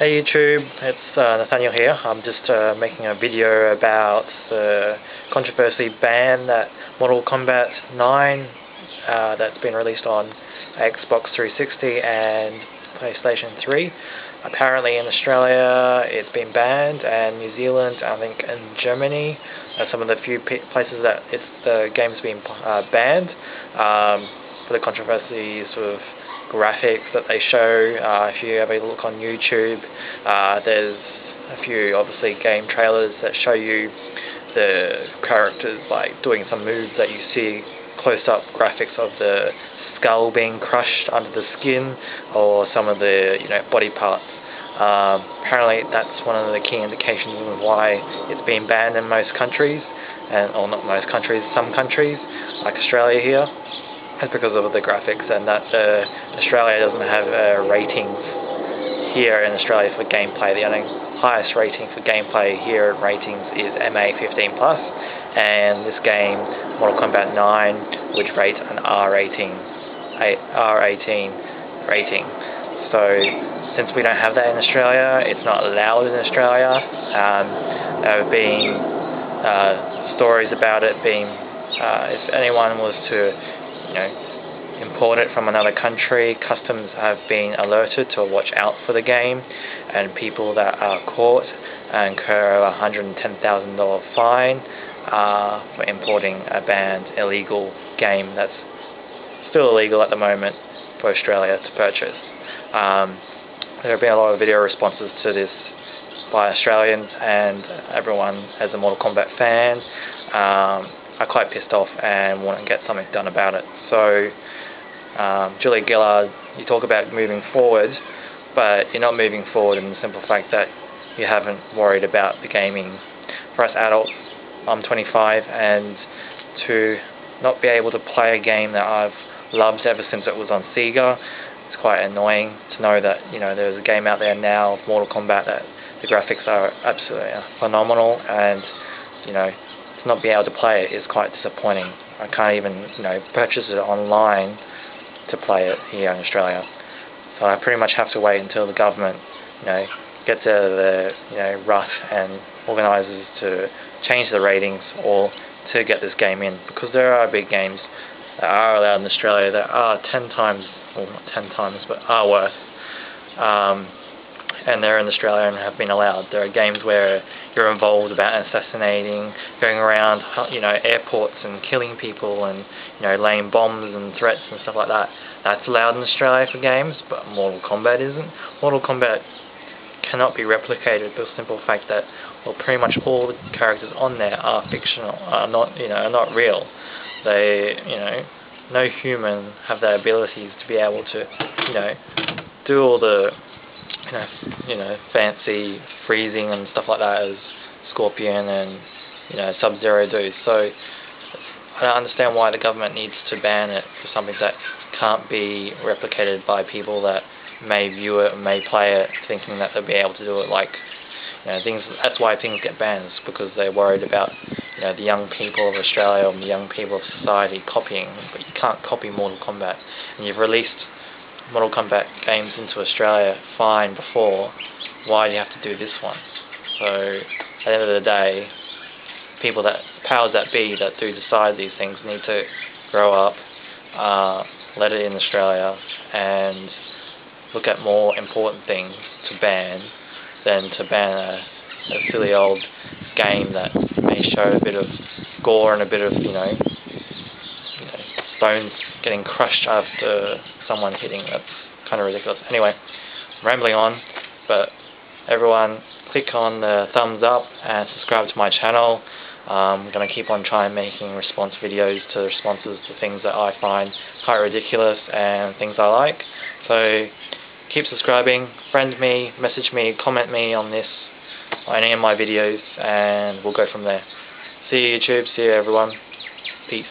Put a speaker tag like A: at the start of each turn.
A: Hey YouTube, it's Nathaniel here. I'm just making a video about the controversy ban that Mortal Kombat 9 that's been released on Xbox 360 and PlayStation 3. Apparently in Australia it's been banned, and New Zealand, I think, and Germany are some of the few places that the game's been banned for the controversy sort of graphics that they show. If you have a look on YouTube, there's a few obviously game trailers that show you the characters like doing some moves that you see close-up graphics of the skull being crushed under the skin, or some of the body parts. Apparently that's one of the key indications of why it's been banned in most countries, or not most countries, some countries like Australia here. It's because of the graphics, and that Australia doesn't have ratings here in Australia for gameplay. The only highest rating for gameplay here in ratings is MA 15+, and this game, Mortal Kombat 9, would rate an R18 rating. So since we don't have that in Australia, it's not allowed in Australia. There have been stories about it being, if anyone was to import it from another country, customs have been alerted to watch out for the game, and people that are caught incur a $110,000 fine for importing a banned illegal game that's still illegal at the moment for Australia to purchase. There have been a lot of video responses to this by Australians, and everyone, as a Mortal Kombat fan, are quite pissed off and want to get something done about it. So, Julie Gillard, you talk about moving forward, but you're not moving forward in the simple fact that you haven't worried about the gaming. For us adults, I'm 25, and to not be able to play a game that I've loved ever since it was on Sega, it's quite annoying to know that there's a game out there now of Mortal Kombat that the graphics are absolutely phenomenal, and to not be able to play it is quite disappointing. I can't even purchase it online to play it here in Australia. So I pretty much have to wait until the government gets out of the rut and organises to change the ratings or to get this game in, because there are big games that are allowed in Australia that are 10 times, well not 10 times, but are worth, and they're in Australia and have been allowed. There are games where you're involved about assassinating, going around airports and killing people, and laying bombs and threats and stuff like that. That's allowed in Australia for games, but Mortal Kombat isn't. Mortal Kombat cannot be replicated for the simple fact that, well, pretty much all the characters on there are fictional, are not real. They, no human have the abilities to be able to, do all the fancy freezing and stuff like that as Scorpion and Sub-Zero do. So I don't understand why the government needs to ban it for something that can't be replicated by people that may view it and may play it thinking that they'll be able to do it. Like things. That's why things get banned, is because they're worried about the young people of Australia or the young people of society copying. But you can't copy Mortal Kombat, and you've released Mortal Kombat games into Australia fine before. Why do you have to do this one? So at the end of the day, powers that be that do decide these things need to grow up, let it in Australia, and look at more important things to ban than to ban a silly old game that may show a bit of gore and a bit of bones getting crushed after someone hitting. That's kind of ridiculous. Anyway, I'm rambling on, but everyone click on the thumbs up and subscribe to my channel. I'm going to keep on trying making response videos to responses to things that I find quite ridiculous and things I like. So keep subscribing, friend me, message me, comment me on this, on any of my videos, and we'll go from there. See you YouTube, see you everyone, peace.